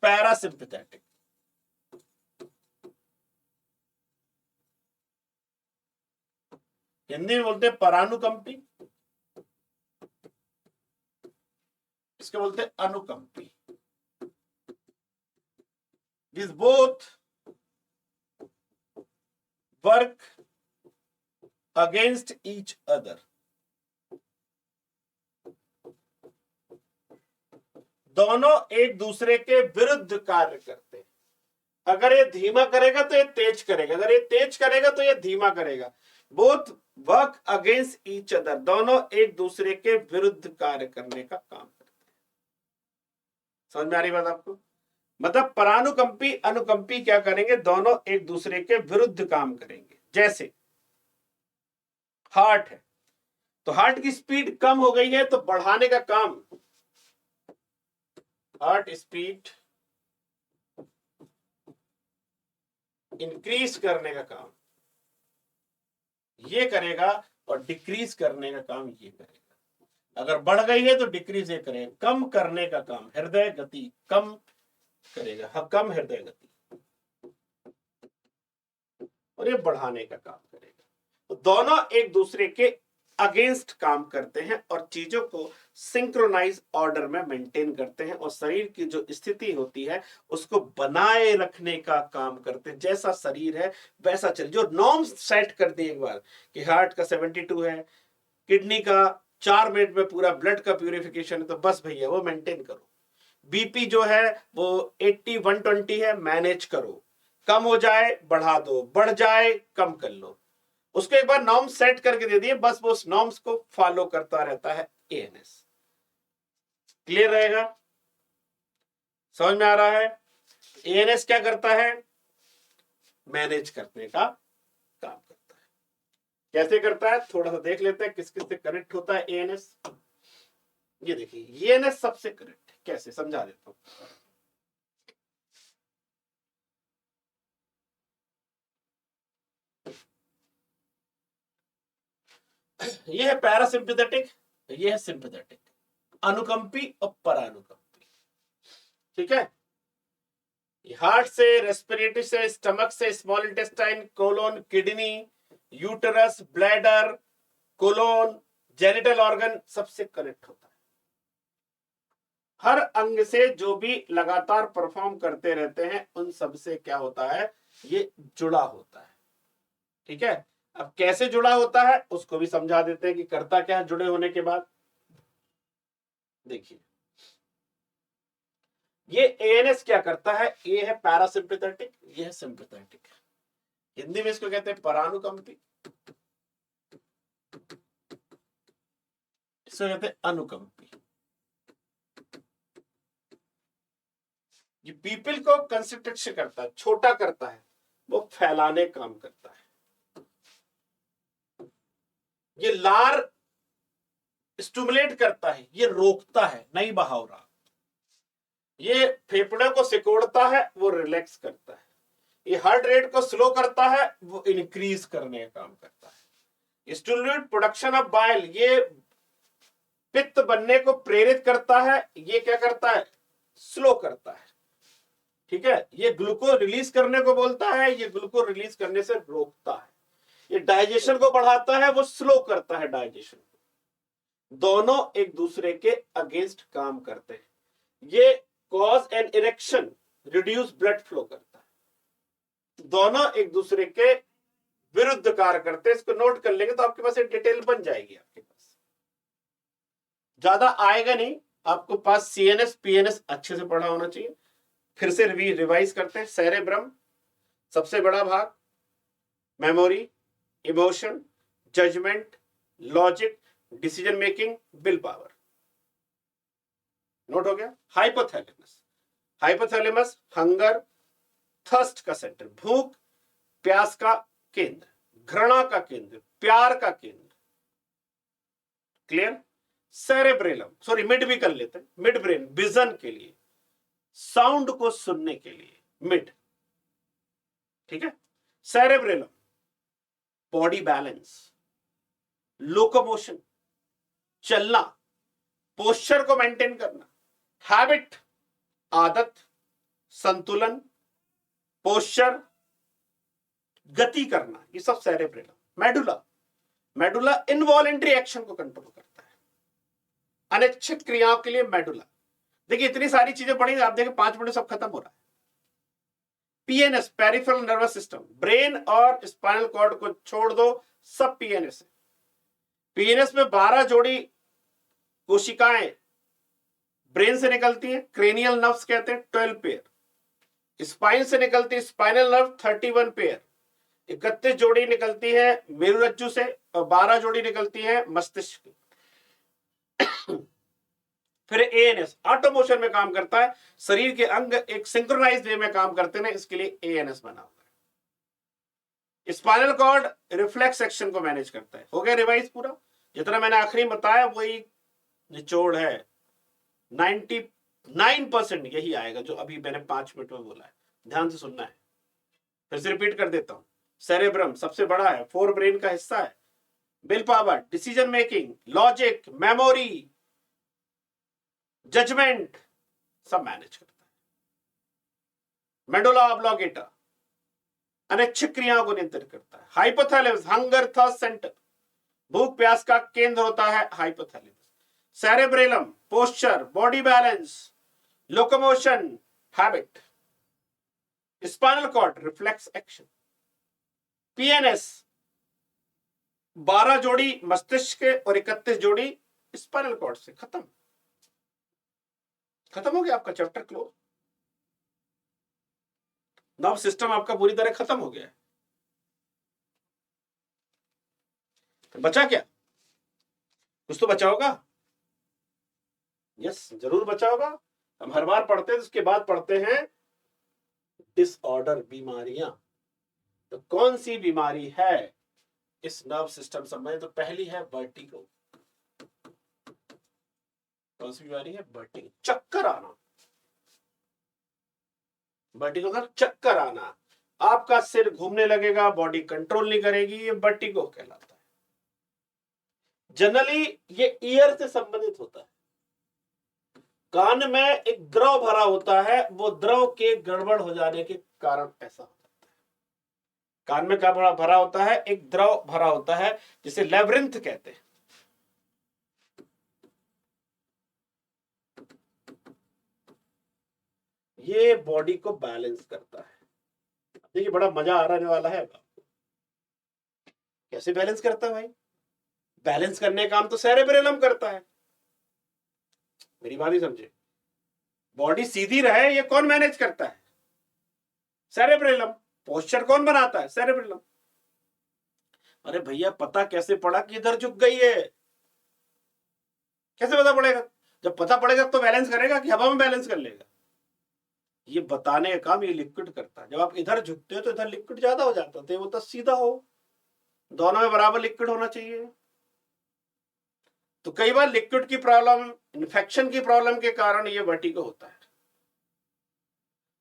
parasympathetic. हिंदी में बोलते हैं परानुकंपी, इसके बोलते हैं अनुकंपी। This both work against each other. दोनों एक दूसरे के विरुद्ध कार्य करते हैं। अगर ये धीमा करेगा तो ये तेज करेगा, अगर ये तेज करेगा तो ये धीमा करेगा। Both work against each other, दोनों एक दूसरे के विरुद्ध कार्य करने का काम करते हैं। समझ में आ रही बात आपको? मतलब परानुकंपी अनुकंपी क्या करेंगे, दोनों एक दूसरे के विरुद्ध काम करेंगे। जैसे हार्ट है, तो हार्ट की स्पीड कम हो गई है तो बढ़ाने का काम, हार्ट स्पीड इंक्रीज करने का काम ये करेगा और डिक्रीज करने का काम ये करेगा। अगर बढ़ गई है तो डिक्रीज ये करेगा। कम करने का काम हृदय गति कम करेगा, हाँ, कम हृदय गति, और ये बढ़ाने का काम करेगा। तो दोनों एक दूसरे के अगेंस्ट काम करते हैं और चीजों को सिंक्रोनाइज ऑर्डर में मेंटेन करते हैं और शरीर की जो स्थिति होती है उसको बनाए रखने का काम करते हैं। जैसा शरीर है वैसा चल, जो नॉर्म्स सेट कर दिए एक बार कि हार्ट का 72 है, किडनी का 4 मिनट में पूरा ब्लड का प्यूरिफिकेशन है, तो बस भैया वो मेंटेन करो। बीपी जो है वो 80 120 है, मैनेज करो। कम हो जाए बढ़ा दो, बढ़ जाए कम कर लो। उसको एक बार नॉर्म सेट करके दे दिए, बस वो उस नॉर्म्स को फॉलो करता रहता है एएनएस। क्लियर रहेगा? समझ में आ रहा है? एएनएस क्या करता है? मैनेज करने का काम करता है। कैसे करता है थोड़ा सा देख लेते हैं, किस किस से कनेक्ट होता है एएनएस। ये देखिए एएनएस सबसे कनेक्ट है, कैसे समझा देता हूं। ये है पैरासिम्पैथेटिक, ये है सिंपैथेटिक, अनुकंपी और परानुकंपी। ठीक है, हार्ट से, रेस्पिरेटरी से, स्टमक से, small intestine, colon, kidney, uterus, bladder, colon, genital organ सबसे कनेक्ट होता है। हर अंग से जो भी लगातार परफॉर्म करते रहते हैं उन सब से क्या होता है, ये जुड़ा होता है। ठीक है, अब कैसे जुड़ा होता है उसको भी समझा देते हैं कि करता क्या है जुड़े होने के बाद। देखिए ये एएनएस क्या करता है, ये है पैरासिम्पैथेटिक, ये है सिंपैथेटिक। हिंदी में इसको कहते हैं परानुकंपी, इसको कहते हैं अनुकंपी। ये पीपल को कंस्ट्रक्ट करता है, छोटा करता है, वो फैलाने काम करता है। ये लार स्टिमुलेट करता है, ये रोकता है नहीं बहाव रहा। ये फेफड़े को सिकोड़ता है, वो रिलैक्स करता है। ये हार्ट रेट को स्लो करता है, वो इंक्रीज करने का काम करता है। स्टिमुलेट प्रोडक्शन ऑफ बाइल, ये पित्त बनने को प्रेरित करता है, ये क्या करता है, स्लो करता है। ठीक है, ये ग्लूकोज रिलीज करने को बोलता है, ये ग्लूकोज रिलीज करने से रोकता है। ये डाइजेशन को बढ़ाता है, वो स्लो करता है डाइजेशन को। दोनों एक दूसरे के अगेंस्ट काम करते हैं। ये cause an erection, reduce blood flow करता है। दोनों एक दूसरे के विरुद्ध कार्य करते हैं। इसको नोट कर लेंगे तो आपके पास एक डिटेल बन जाएगी। आपके पास ज्यादा आएगा नहीं, आपको पास सीएनएस पीएनएस अच्छे से पढ़ा होना चाहिए। फिर से रिवाइज करते हैं। सेरेब्रम सबसे बड़ा भाग, memory, emotion, judgement, logic, decision making, will power. Note हो गया। हाइपोथैलेमस, हाइपोथैलेमस हंगर थर्स्ट का सेंटर, भूख प्यास का केंद्र, घृणा का केंद्र, प्यार का केंद्र। क्लियर? सेरेब्रेलम, सॉरी मिड भी कर लेते हैं, मिड ब्रेन विजन के लिए, साउंड को सुनने के लिए मिड, ठीक है। सेरेब्रेलम बॉडी बैलेंस, लोकोमोशन, चलना, पोस्चर को मेंटेन करना, हैबिट आदत, संतुलन, पोस्चर, गति करना, ये सब सेरेब्रेलम। मेडुला, मेडुला इनवॉलेंट्री एक्शन को कंट्रोल करता है, अनैच्छिक क्रियाओं के लिए मेडुला। देखिए इतनी सारी चीजें पढ़ी, आप देखिए 5 मिनट सब खत्म हो रहा है। PNS, peripheral nervous system, brain और स्पाइनल कॉर्ड को छोड़ दो, सब पीएनएस है। पीएनएस में 12 जोड़ी कोशिकाएं ब्रेन से निकलती है, क्रेनियल नर्व्स कहते हैं 12 पेयर। स्पाइन से निकलती है स्पाइनल नर्व 31 पेयर। 31 जोड़ी निकलती है मेरुरज्जु से और 12 जोड़ी निकलती है मस्तिष्क। फिर एएनएस ऑटोमोशन में काम करता है, शरीर के अंग एक सिंक्रोनाइज्ड वे में काम करते हैं, इसके लिए एएनएस बना हुआ है। स्पाइनल कॉर्ड रिफ्लेक्स एक्शन को मैनेज करता है। हो गया रिवाइज पूरा, जितना मैंने आखिरी बताया वही निचोड़ है। 99% यही आएगा जो अभी मैंने 5 मिनट में बोला है, ध्यान से सुनना है। फिर से रिपीट कर देता हूं। सेरेब्रम सबसे बड़ा है, 4 ब्रेन का हिस्सा है। Will power, decision making, logic, memory, judgement सब मैनेज करता है। मेडुला ऑब्लोंगेटा अनैच्छिक क्रियाओं को नियंत्रित करता है। हाइपोथैलेमस हंगर थर्स्ट सेंटर, भूख प्यास का केंद्र होता है hypothalamus. Cerebellum posture, body balance, locomotion, habit. Spinal cord reflex action. PNS 12 जोड़ी मस्तिष्क के और 31 जोड़ी स्पाइनल कॉर्ड से। खत्म हो गया आपका चैप्टर क्लोज। नर्व सिस्टम आपका पूरी तरह खत्म हो गया है। तो बचा क्या? कुछ तो बचा होगा। यस, जरूर बचा होगा। हम हर बार पढ़ते हैं, उसके बाद पढ़ते हैं डिसऑर्डर, बीमारियां। तो कौन सी बीमारी है इस नर्व सिस्टम संबंधी? तो पहली है वर्टिगो। कौन सी बीमारी है? वर्टिगो, चक्कर आना। वर्टिगो का चक्कर आना, आपका सिर घूमने लगेगा, बॉडी कंट्रोल नहीं करेगी, ये वर्टिगो कहलाता है। जनरली ये ईयर से संबंधित होता है। कान में एक द्रव भरा होता है, वो द्रव के गड़बड़ हो जाने के कारण ऐसा होता है। कान में क्या भरा होता है? एक द्रव भरा होता है जिसे लेब्रिंथ कहते हैं। ये बॉडी को बैलेंस करता है। देखिए बड़ा मजा आने वाला है। कैसे बैलेंस करता है भाई? बैलेंस करने का काम तो सेरेब्रेलम करता है। मेरी बात ही समझे। बॉडी सीधी रहे ये कौन मैनेज करता है? सेरेब्रेलम। पोस्चर कौन बनाता है? सेरेब्रेलम। अरे भैया पता कैसे पड़ा कि इधर झुक गई है? कैसे पता पड़ेगा? जब पता पड़ेगा तो बैलेंस करेगा कि हवा में बैलेंस कर लेगा? ये बताने का काम ये लिक्विड करता है। जब आप इधर झुकते हो तो इधर लिक्विड ज्यादा हो जाता है, तो वो तो सीधा हो, दोनों में बराबर लिक्विड होना चाहिए। तो कई बार लिक्विड की प्रॉब्लम, इन्फेक्शन की प्रॉब्लम के कारण ये वर्टिगो होता है,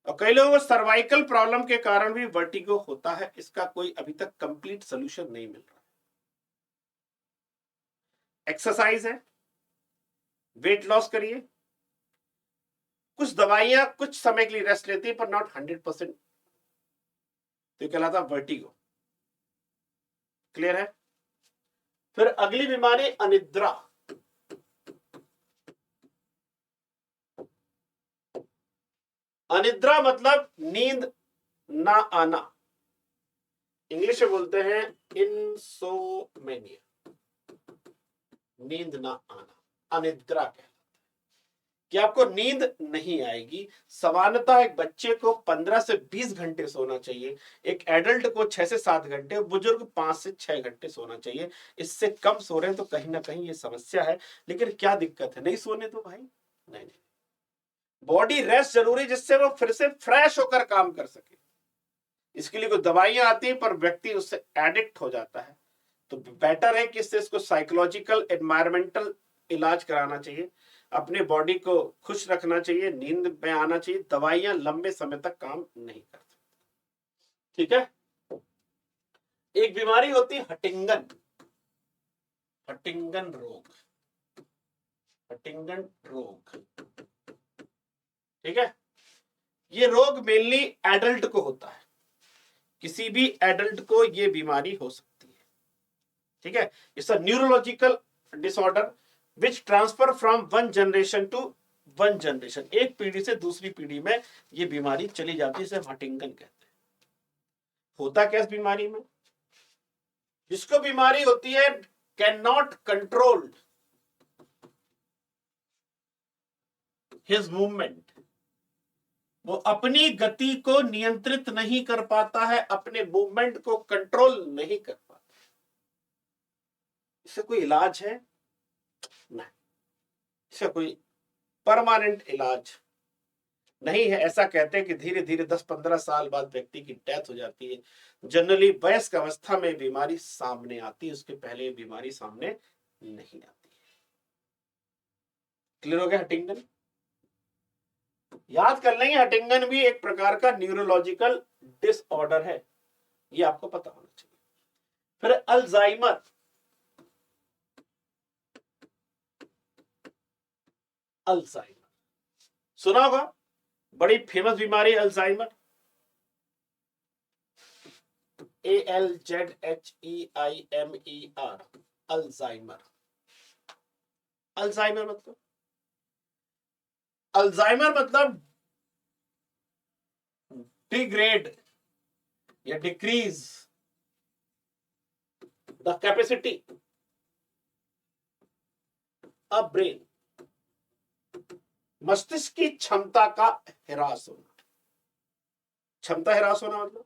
और कई लोगों को सर्वाइकल प्रॉब्लम के कारण भी वर्टिगो होता है। इसका कोई अभी तक कंप्लीट सोल्यूशन नहीं मिल रहा। एक्सरसाइज है, वेट लॉस करिए, कुछ दवाइयां कुछ समय के लिए रेस्ट लेती है पर नॉट 100%, तो कहलाता वर्टिगो। क्लियर है? फिर अगली बीमारी अनिद्रा। अनिद्रा मतलब नींद ना आना, इंग्लिश में बोलते हैं इंसोमेनिया, नींद ना आना, अनिद्रा कहलाता है। कि आपको नींद नहीं आएगी। सामान्यतः एक बच्चे को 15 से 20 घंटे सोना चाहिए, एक एडल्ट को 6 से 7 घंटे, बुजुर्ग 5 से 6 घंटे सोना चाहिए। इससे कम सो रहे हैं तो कहीं ना कहीं ये समस्या है। लेकिन क्या दिक्कत है? नहीं सोने तो भाई, नहीं, बॉडी रेस्ट जरूरी, जिससे वो फिर से फ्रेश होकर काम कर सके। इसके लिए कोई दवाइयां आती है पर व्यक्ति उससे एडिक्ट हो जाता है, तो बेटर है कि इससे इसको साइकोलॉजिकल एनवायरमेंटल इलाज कराना चाहिए, अपने बॉडी को खुश रखना चाहिए, नींद में आना चाहिए। दवाइयां लंबे समय तक काम नहीं कर सकती। ठीक है। एक बीमारी होती है हटिंगन, हटिंगन रोग, हटिंगन रोग। ठीक है। ये रोग मेनली एडल्ट को होता है, किसी भी एडल्ट को ये बीमारी हो सकती है। ठीक है। It's a neurological disorder which transfer from one generation to one generation. एक पीढ़ी से दूसरी पीढ़ी में ये बीमारी चली जाती है, इसे हटिंगन कहते हैं। होता क्या इस बीमारी में? जिसको बीमारी होती है can not control his movement, वो अपनी गति को नियंत्रित नहीं कर पाता है, अपने मूवमेंट को कंट्रोल नहीं कर पाता। इससे कोई इलाज है? नहीं, इसका कोई परमानेंट इलाज नहीं है। ऐसा कहते हैं कि धीरे धीरे 10-15 साल बाद व्यक्ति की डेथ हो जाती है। जनरली वयस्क अवस्था में बीमारी सामने आती है, उसके पहले बीमारी सामने नहीं आती है। क्लियर हो गया? हटिंगन याद कर लेंगे, हटिंगन भी एक प्रकार का न्यूरोलॉजिकल डिसऑर्डर है, ये आपको पता होना चाहिए। फिर अल्जाइमर, अल्जाइमर सुना होगा, बड़ी फेमस बीमारी अल्जाइमर, ALZHEIMER, अल्जाइमर। अल्जाइमर मतलब, अल्जाइमर मतलब डिग्रेड या decrease the capacity of brain, मस्तिष्क की क्षमता का ह्रास होना। क्षमता ह्रास होना मतलब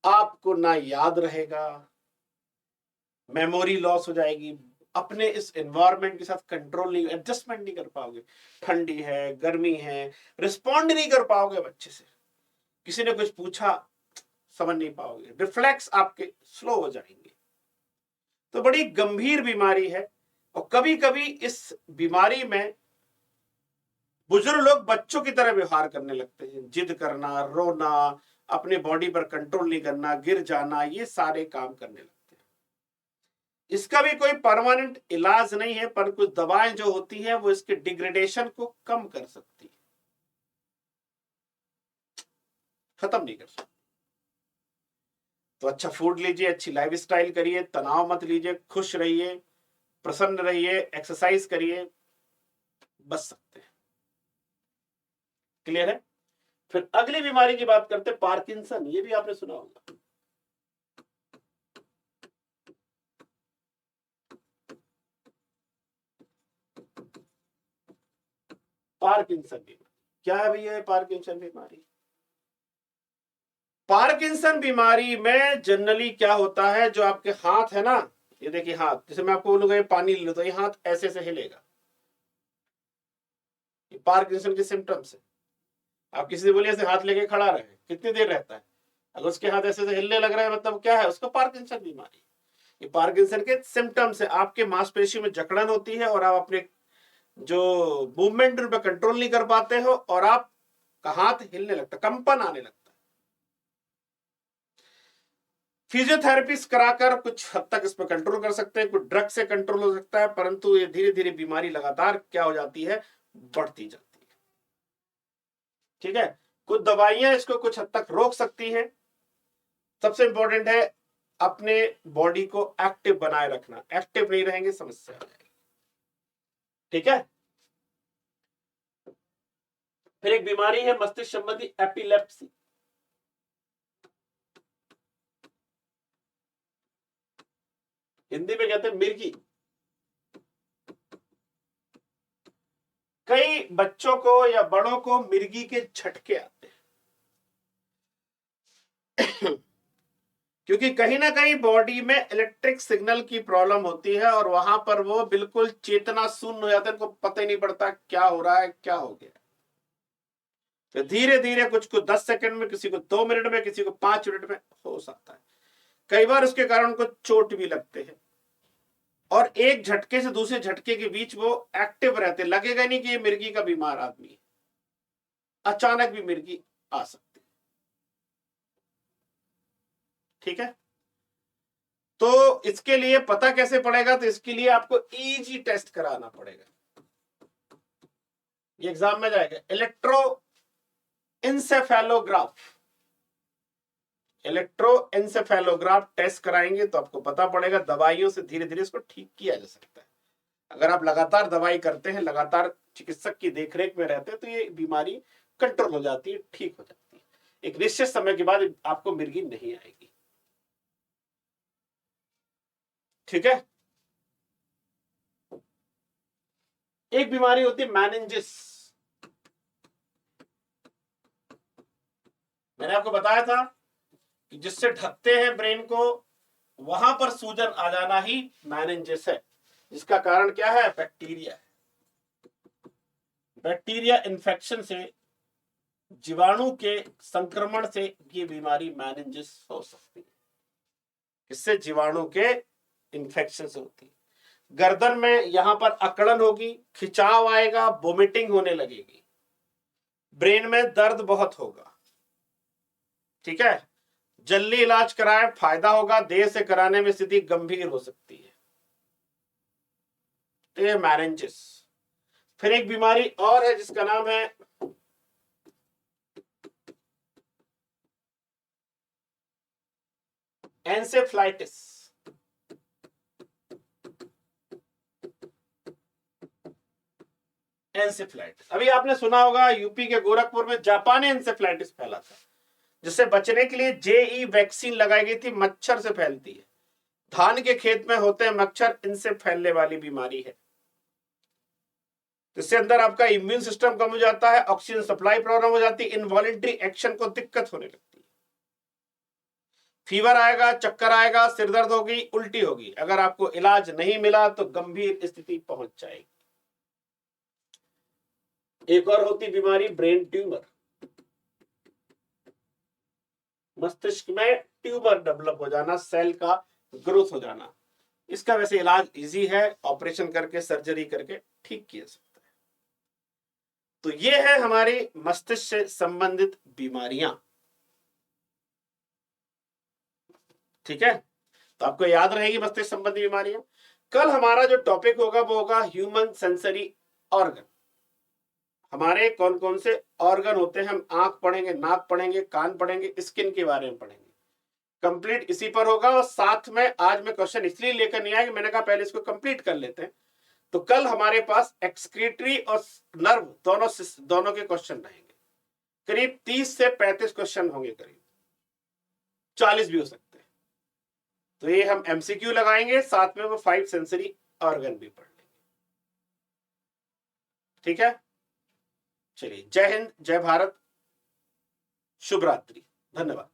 आपको ना याद रहेगा, मेमोरी लॉस हो जाएगी, अपने इस एनवायरनमेंट के साथ कंट्रोल नहीं, एडजस्टमेंट नहीं कर पाओगे। ठंडी है, गर्मी है, रिस्पॉन्ड नहीं कर पाओगे अच्छे से, किसी ने कुछ पूछा समझ नहीं पाओगे, रिफ्लेक्स आपके स्लो हो जाएंगे। तो बड़ी गंभीर बीमारी है। और कभी कभी इस बीमारी में बुजुर्ग लोग बच्चों की तरह व्यवहार करने लगते हैं, जिद करना, रोना, अपने बॉडी पर कंट्रोल नहीं करना, गिर जाना, ये सारे काम करने लगते हैं। इसका भी कोई परमानेंट इलाज नहीं है, पर कुछ दवाएं जो होती हैं वो इसके डिग्रेडेशन को कम कर सकती है, खत्म नहीं कर सकती। तो अच्छा फूड लीजिए, अच्छी लाइफस्टाइल करिए, तनाव मत लीजिए, खुश रहिए, प्रसन्न रहिए, एक्सरसाइज करिए, बच सकते हैं। क्लियर है? फिर अगली बीमारी की बात करते हैं, पार्किंसन। ये भी आपने सुना होगा। पार्किंसन बीमारी क्या है भैया? पार्किंसन बीमारी, पार्किंसन बीमारी में जनरली क्या होता है, जो आपके हाथ है ना, ये देखिए हाथ, जैसे मैं आपको बोलूंगा ये पानी ले लो तो ये हाथ ऐसे से हिलेगा, ये पार्किंसन के सिम्टम्स है। आप किसी से बोलिए ऐसे हाथ लेके खड़ा रहे, कितनी देर रहता है? अगर उसके हाथ ऐसे से हिलने लग रहा है मतलब क्या है? उसको पार्किंसन बीमारी। ये पार्किंसन के सिम्टम्स है, आपके मांसपेशी में जकड़न होती है और आप अपने जो मूवमेंट उन पर कंट्रोल नहीं कर पाते हो और आपका हाथ हिलने लगता, कंपन आने लगता है। फिजियोथेरेपी कराकर कुछ हद तक इस पर कंट्रोल कर सकते हैं, कुछ ड्रग से कंट्रोल हो सकता है, परंतु ये धीरे धीरे बीमारी लगातार क्या हो जाती है? बढ़ती जाती है। ठीक है। कुछ दवाइयां इसको कुछ हद तक रोक सकती हैं। सबसे इंपॉर्टेंट है अपने बॉडी को एक्टिव बनाए रखना, एक्टिव नहीं रहेंगे समस्या आ जाएगी। ठीक है। फिर एक बीमारी है मस्तिष्क संबंधी, एपिलेप्सी। हिंदी में कहते हैं मिर्गी। कई बच्चों को या बड़ों को मिर्गी के झटके आते हैं क्योंकि कहीं ना कहीं बॉडी में इलेक्ट्रिक सिग्नल की प्रॉब्लम होती है और वहां पर वो बिल्कुल चेतना शून्य हो जाते हैं, उनको पता ही नहीं पड़ता क्या हो रहा है, क्या हो गया। फिर धीरे धीरे कुछ को 10 सेकंड में, किसी को 2 मिनट में, किसी को 5 मिनट में हो सकता है। कई बार उसके कारण उनको चोट भी लगते हैं, और एक झटके से दूसरे झटके के बीच वो एक्टिव रहते, लगेगा नहीं कि ये मिर्गी का बीमार आदमी है, अचानक भी मिर्गी आ सकती है। ठीक है, तो इसके लिए पता कैसे पड़ेगा? तो इसके लिए आपको ईजी टेस्ट कराना पड़ेगा, ये एग्जाम में जाएगा। इलेक्ट्रोएन्सेफेलोग्राफ टेस्ट कराएंगे तो आपको पता पड़ेगा। दवाइयों से धीरे धीरे इसको ठीक किया जा सकता है। अगर आप लगातार दवाई करते हैं, लगातार चिकित्सक की देखरेख में रहते हैं, तो ये बीमारी कंट्रोल हो जाती है, ठीक हो जाती है। एक निश्चित समय के बाद आपको मिर्गी नहीं आएगी। ठीक है, एक बीमारी होती है मेनिंजिस। मैंने आपको बताया था कि जिससे ढकते हैं ब्रेन को, वहां पर सूजन आ जाना ही मेनिंजिस है, जिसका कारण क्या है? बैक्टीरिया है। बैक्टीरिया इन्फेक्शन से, जीवाणु के संक्रमण से ये बीमारी मेनिंजिस हो सकती है। इससे जीवाणु के इन्फेक्शन से होती है। गर्दन में यहां पर अकड़न होगी, खिंचाव आएगा, वोमिटिंग होने लगेगी, ब्रेन में दर्द बहुत होगा। ठीक है, जल्दी इलाज कराएं, फायदा होगा। देर से कराने में स्थिति गंभीर हो सकती है। तो ये मेनिंजिस। फिर एक बीमारी और है जिसका नाम है एंसेफ्लाइटिस। एंसेफ्लाइटिस अभी आपने सुना होगा, यूपी के गोरखपुर में जापानी एंसेफ्लाइटिस फैला था, जिससे बचने के लिए जेई वैक्सीन लगाई गई थी। मच्छर से फैलती है, धान के खेत में होते हैं मच्छर, इनसे फैलने वाली बीमारी है। इससे अंदर आपका इम्यून सिस्टम कम हो जाता है, ऑक्सीजन सप्लाई प्रॉब्लम हो जाती है, इनवॉलेंट्री एक्शन को दिक्कत होने लगती है, फीवर आएगा, चक्कर आएगा, सिरदर्द होगी, उल्टी होगी। अगर आपको इलाज नहीं मिला तो गंभीर स्थिति पहुंच जाएगी। एक और होती बीमारी ब्रेन ट्यूमर। मस्तिष्क में ट्यूमर डेवलप हो जाना, सेल का ग्रोथ हो जाना। इसका वैसे इलाज इजी है, ऑपरेशन करके, सर्जरी करके ठीक किया सकता है। तो ये है हमारी मस्तिष्क से संबंधित बीमारियां। ठीक है, तो आपको याद रहेगी मस्तिष्क संबंधी बीमारियां। कल हमारा जो टॉपिक होगा वो होगा ह्यूमन सेंसरी ऑर्गन। हमारे कौन कौन से ऑर्गन होते हैं, हम आंख पढ़ेंगे, नाक पढ़ेंगे, कान पढ़ेंगे, स्किन के बारे में पढ़ेंगे। कंप्लीट इसी पर होगा। और साथ में आज मैं क्वेश्चन इसलिए लेकर नहीं आया कि मैंने कहा पहले इसको कंप्लीट कर लेते हैं, तो कल हमारे पास एक्सक्रीटरी और नर्व दोनों के क्वेश्चन रहेंगे। करीब 30 से 35 क्वेश्चन होंगे, करीब 40 भी हो सकते हैं। तो ये हम एमसीक्यू लगाएंगे, साथ में वो 5 सेंसरी ऑर्गन भी पढ़ लेंगे। ठीक है, चलिए, जय हिंद, जय भारत, शुभ रात्रि, धन्यवाद।